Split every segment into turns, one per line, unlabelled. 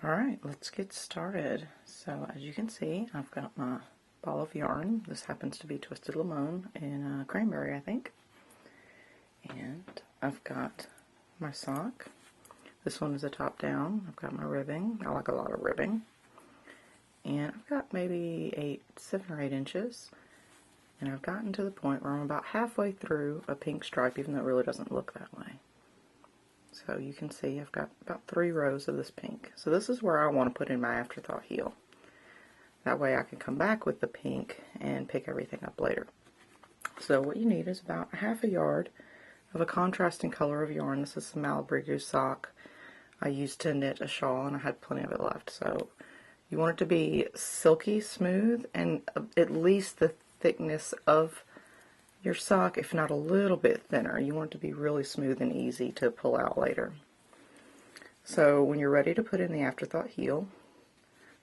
Alright, let's get started. So as you can see, I've got my ball of yarn. This happens to be Twisted Lemon in cranberry, I think. And I've got my sock. This one is a top down. I've got my ribbing. I like a lot of ribbing. And I've got maybe 7 or 8 inches. And I've gotten to the point where I'm about halfway through a pink stripe, even though it really doesn't look that way. So you can see I've got about 3 rows of this pink. So this is where I want to put in my Afterthought heel. That way I can come back with the pink and pick everything up later. So what you need is about 1/2 yard of a contrasting color of yarn. This is some Malibu sock I used to knit a shawl, and I had plenty of it left. So you want it to be silky smooth and at least the thickness of your sock, if not a little bit thinner. You want it to be really smooth and easy to pull out later. So when you're ready to put in the Afterthought heel,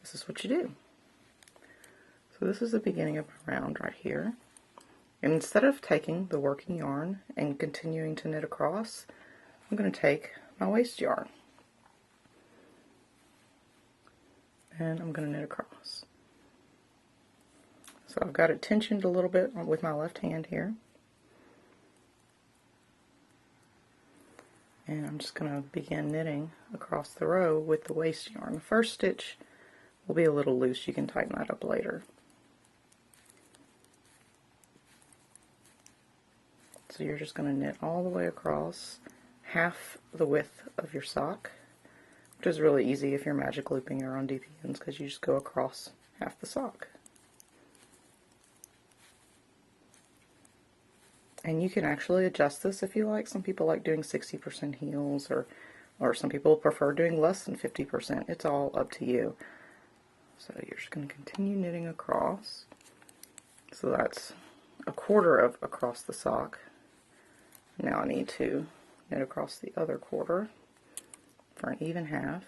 this is what you do. So this is the beginning of my round right here. And instead of taking the working yarn and continuing to knit across, I'm going to take my waste yarn. And I'm going to knit across. So I've got it tensioned a little bit with my left hand here. And I'm just going to begin knitting across the row with the waste yarn. The first stitch will be a little loose. You can tighten that up later. So you're just going to knit all the way across half the width of your sock, which is really easy if you're magic looping or on DPNs, because you just go across half the sock. And you can actually adjust this if you like. Some people like doing 60% heels, or some people prefer doing less than 50%. It's all up to you. So you're just going to continue knitting across. So that's 1/4 of across the sock. Now I need to knit across the other 1/4 for an even half.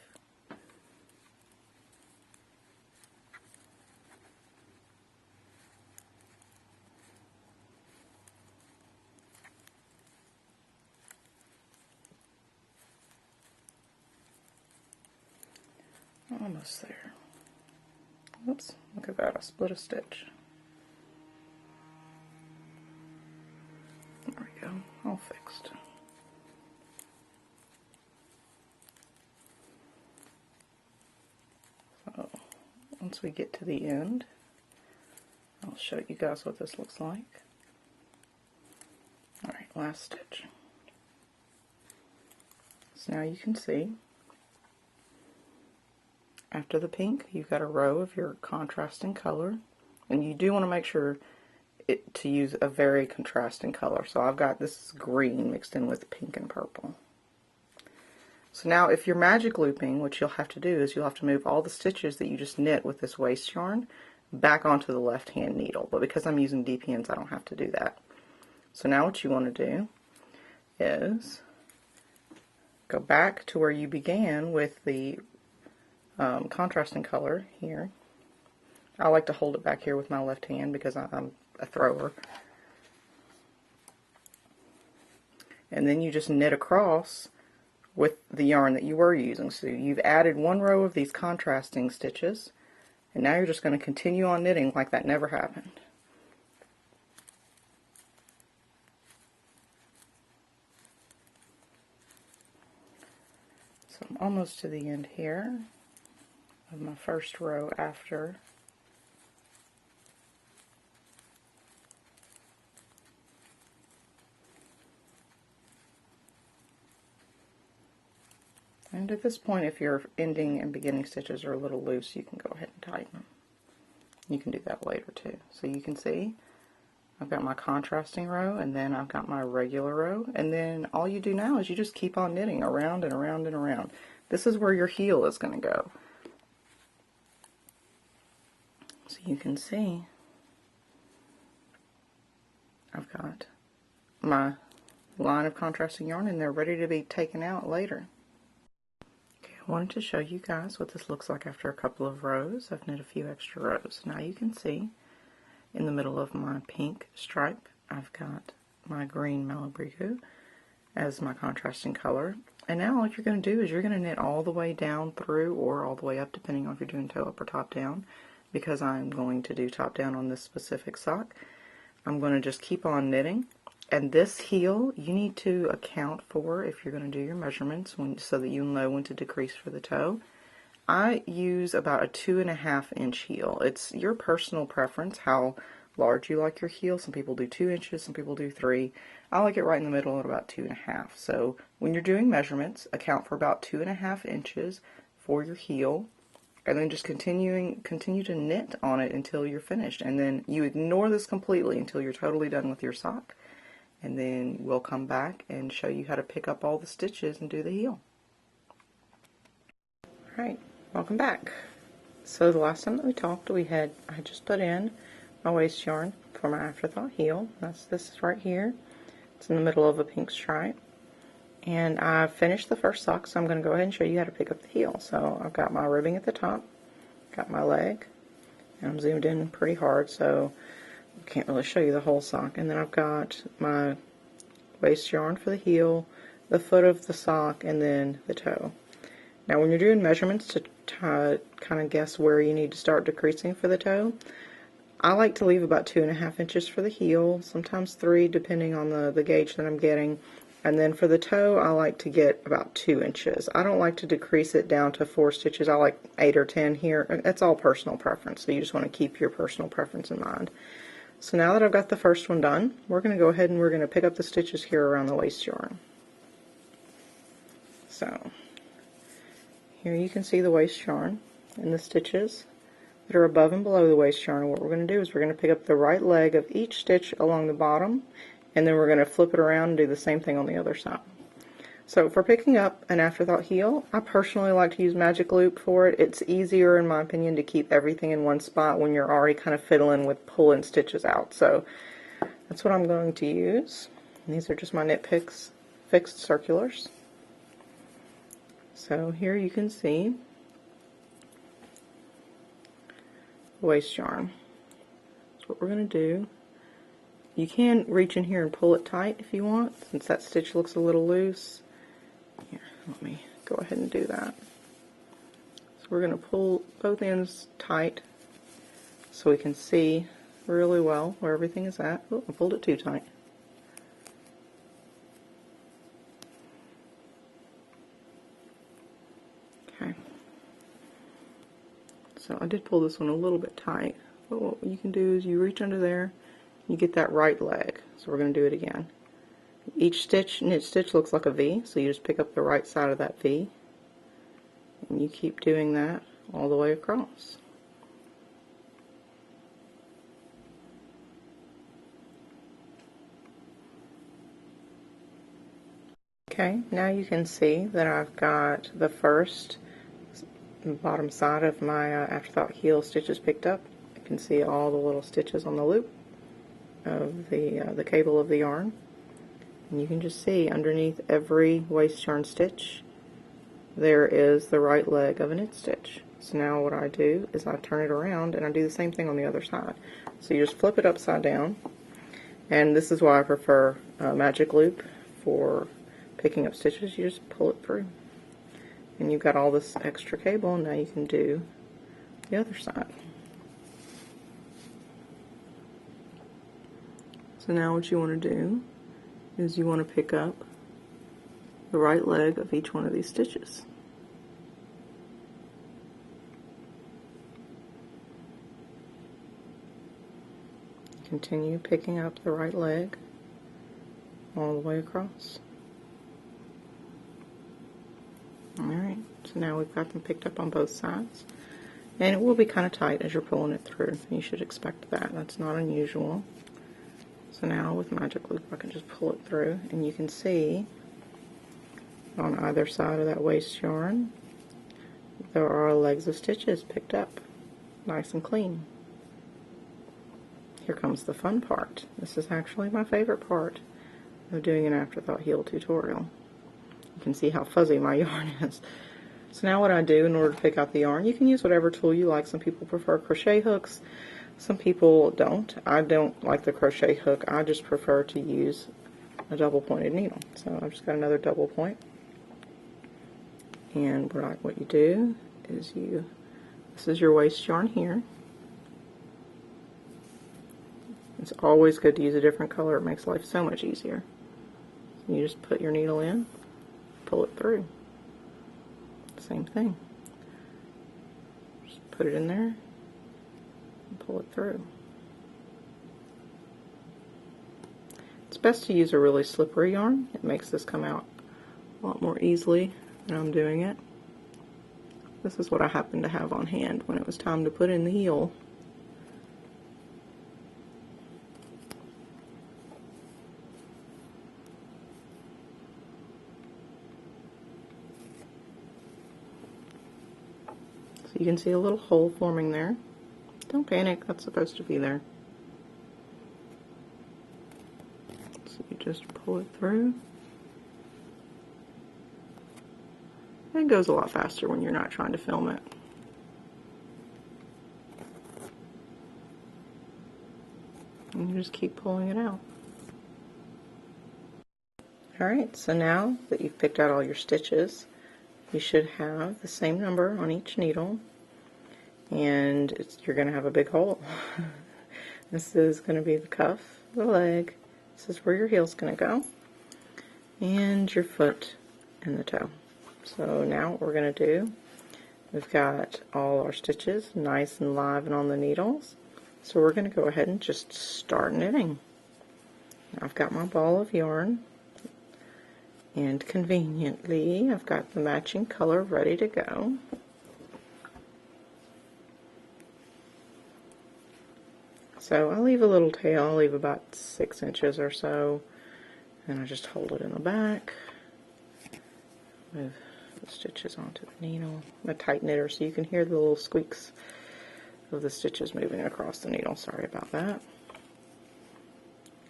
Almost there. Oops, look at that, I split a stitch. There we go, all fixed. So, once we get to the end, I'll show you guys what this looks like. Alright, last stitch. So now you can see after the pink, you've got a row of your contrasting color, and you do want to make sure to use a very contrasting color. So I've got this green mixed in with pink and purple. So now if you're magic looping, what you'll have to do is you'll have to move all the stitches that you just knit with this waste yarn back onto the left hand needle. But because I'm using DPNs, I don't have to do that. So now what you want to do is go back to where you began with the contrasting color here. I like to hold it back here with my left hand because I'm a thrower. And then you just knit across with the yarn that you were using. So you've added 1 row of these contrasting stitches, and now you're just going to continue on knitting like that never happened. So I'm almost to the end here of my first row after. And at this point, if your ending and beginning stitches are a little loose, you can go ahead and tighten them. You can do that later too. So you can see I've got my contrasting row, and then I've got my regular row, and then all you do now is you just keep on knitting around and around and around. This is where your heel is going to go. So you can see I've got my line of contrasting yarn, and they're ready to be taken out later. Okay, I wanted to show you guys what this looks like after a couple of rows. I've knit a few extra rows. Now you can see in the middle of my pink stripe, I've got my green Malibu as my contrasting color. And now all you're going to do is you're going to knit all the way down through, or all the way up, depending on if you're doing toe up or top down. Because I'm going to do top down on this specific sock, I'm going to just keep on knitting. And this heel, you need to account for if you're going to do your measurements so that you know when to decrease for the toe. I use about a 2.5 inch heel. It's your personal preference how large you like your heel. Some people do 2 inches, some people do 3. I like it right in the middle at about 2.5. So when you're doing measurements, account for about 2.5 inches for your heel, and then just continue to knit on it until you're finished. And then you ignore this completely until you're totally done with your sock. And then we'll come back and show you how to pick up all the stitches and do the heel. Alright, welcome back. So the last time that we talked, I had just put in my waist yarn for my Afterthought heel. This is right here. It's in the middle of a pink stripe. And I finished the first sock, so I'm going to go ahead and show you how to pick up the heel. So I've got my ribbing at the top, got my leg, and I'm zoomed in pretty hard, so I can't really show you the whole sock. And then I've got my waist yarn for the heel, the foot of the sock, and then the toe. Now when you're doing measurements to kind of guess where you need to start decreasing for the toe, I like to leave about 2.5 inches for the heel, sometimes 3 depending on the gauge that I'm getting. And then for the toe, I like to get about 2 inches. I don't like to decrease it down to 4 stitches. I like 8 or 10 here. It's all personal preference, so you just want to keep your personal preference in mind. So now that I've got the first one done, we're going to go ahead and we're going to pick up the stitches here around the waist yarn. So here you can see the waist yarn and the stitches that are above and below the waist yarn. What we're going to do is we're going to pick up the right leg of each stitch along the bottom, and then we're going to flip it around and do the same thing on the other side. So for picking up an Afterthought heel, I personally like to use magic loop for it. It's easier, in my opinion, to keep everything in one spot when you're already kind of fiddling with pulling stitches out. So that's what I'm going to use. And these are just my Knit Picks fixed circulars. So here you can see the waist yarn. So what we're going to do, you can reach in here and pull it tight if you want, since that stitch looks a little loose. Here, let me go ahead and do that. So we're going to pull both ends tight so we can see really well where everything is at. Oh, I pulled it too tight. Okay. So I did pull this one a little bit tight, but what you can do is you reach under there, you get that right leg. So we're going to do it again. Each knit stitch looks like a V, so you just pick up the right side of that V, and you keep doing that all the way across. Okay, now you can see that I've got the first bottom side of my Afterthought heel stitches picked up. You can see all the little stitches on the loop of the cable of the yarn, and you can just see underneath every waist yarn stitch there is the right leg of a knit stitch. So now what I do is I turn it around and I do the same thing on the other side. So you just flip it upside down, and this is why I prefer magic loop for picking up stitches. You just pull it through, and you've got all this extra cable, and now you can do the other side. So now what you want to do is you want to pick up the right leg of each one of these stitches. Continue picking up the right leg all the way across. Alright, so now we've got them picked up on both sides. And it will be kind of tight as you're pulling it through. You should expect that. That's not unusual. So now with magic loop I can just pull it through, and you can see on either side of that waist yarn there are legs of stitches picked up nice and clean. Here comes the fun part. This is actually my favorite part of doing an Afterthought heel tutorial. You can see how fuzzy my yarn is. So now what I do in order to pick out the yarn, you can use whatever tool you like. Some people prefer crochet hooks, some people don't. I don't like the crochet hook. I just prefer to use a double pointed needle. So I've just got another double point. And what you do is this is your waist yarn here. It's always good to use a different color. It makes life so much easier. You just put your needle in, pull it through. Same thing. Just put it in there and pull it through. It's best to use a really slippery yarn. It makes this come out a lot more easily when I'm doing it. This is what I happened to have on hand when it was time to put in the heel. So you can see a little hole forming there. Don't panic, that's supposed to be there. So you just pull it through. It goes a lot faster when you're not trying to film it. And you just keep pulling it out. Alright, so now that you've picked out all your stitches, you should have the same number on each needle, and you're going to have a big hole. This is going to be the cuff, the leg, this is where your heel's going to go, and your foot and the toe. So now what we're going to do, we've got all our stitches nice and live and on the needles, so we're going to go ahead and just start knitting. Now I've got my ball of yarn, and conveniently I've got the matching color ready to go. So I'll leave a little tail, I'll leave about 6 inches or so, and I just hold it in the back. Move the stitches onto the needle. I'm a tight knitter, so you can hear the little squeaks of the stitches moving across the needle. Sorry about that.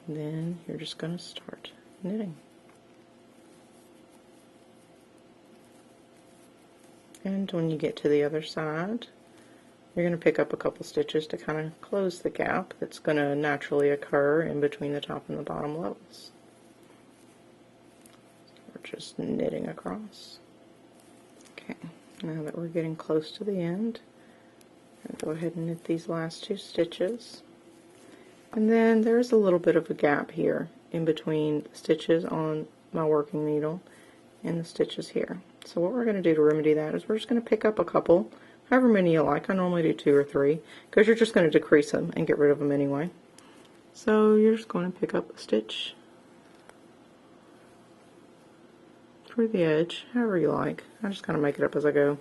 And then you're just going to start knitting. And when you get to the other side, you're going to pick up a couple stitches to kind of close the gap that's going to naturally occur in between the top and the bottom levels. We're just knitting across. Okay, now that we're getting close to the end, I'll go ahead and knit these last 2 stitches. And then there's a little bit of a gap here in between the stitches on my working needle and the stitches here. So what we're going to do to remedy that is we're just going to pick up a couple, however many you like. I normally do 2 or 3 because you're just going to decrease them and get rid of them anyway. So you're just going to pick up a stitch through the edge, however you like. I just kind of make it up as I go.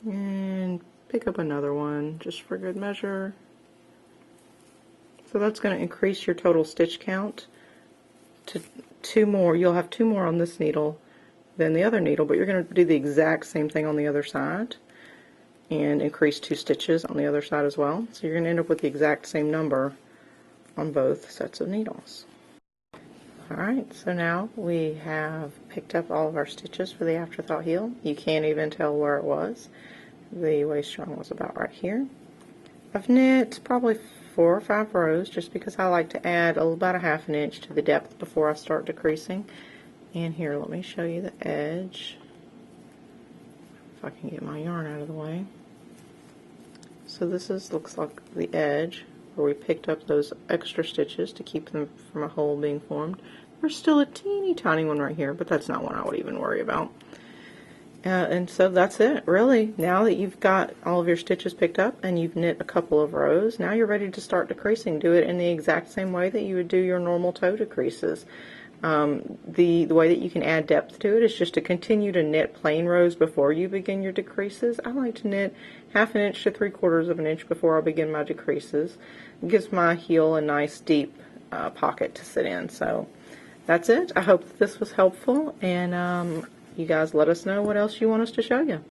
And pick up another one just for good measure. So that's going to increase your total stitch count to 2 more. You'll have 2 more on this needle than the other needle, but you're going to do the exact same thing on the other side and increase 2 stitches on the other side as well. So you're going to end up with the exact same number on both sets of needles. Alright, so now we have picked up all of our stitches for the Afterthought heel. You can't even tell where it was. The waist yarn was about right here. I've knit probably 4 or 5 rows just because I like to add about a ½ inch to the depth before I start decreasing. And here, let me show you the edge, if I can get my yarn out of the way. So this looks like the edge where we picked up those extra stitches to keep them from a hole being formed. There's still a teeny tiny one right here, but that's not one I would even worry about. And so that's it, really. Now that you've got all of your stitches picked up and you've knit a couple of rows, now you're ready to start decreasing. Do it in the exact same way that you would do your normal toe decreases. The way that you can add depth to it is just to continue to knit plain rows before you begin your decreases. I like to knit ½ inch to 3/4 inch before I begin my decreases. It gives my heel a nice deep pocket to sit in. So that's it. I hope that this was helpful, and you guys let us know what else you want us to show you.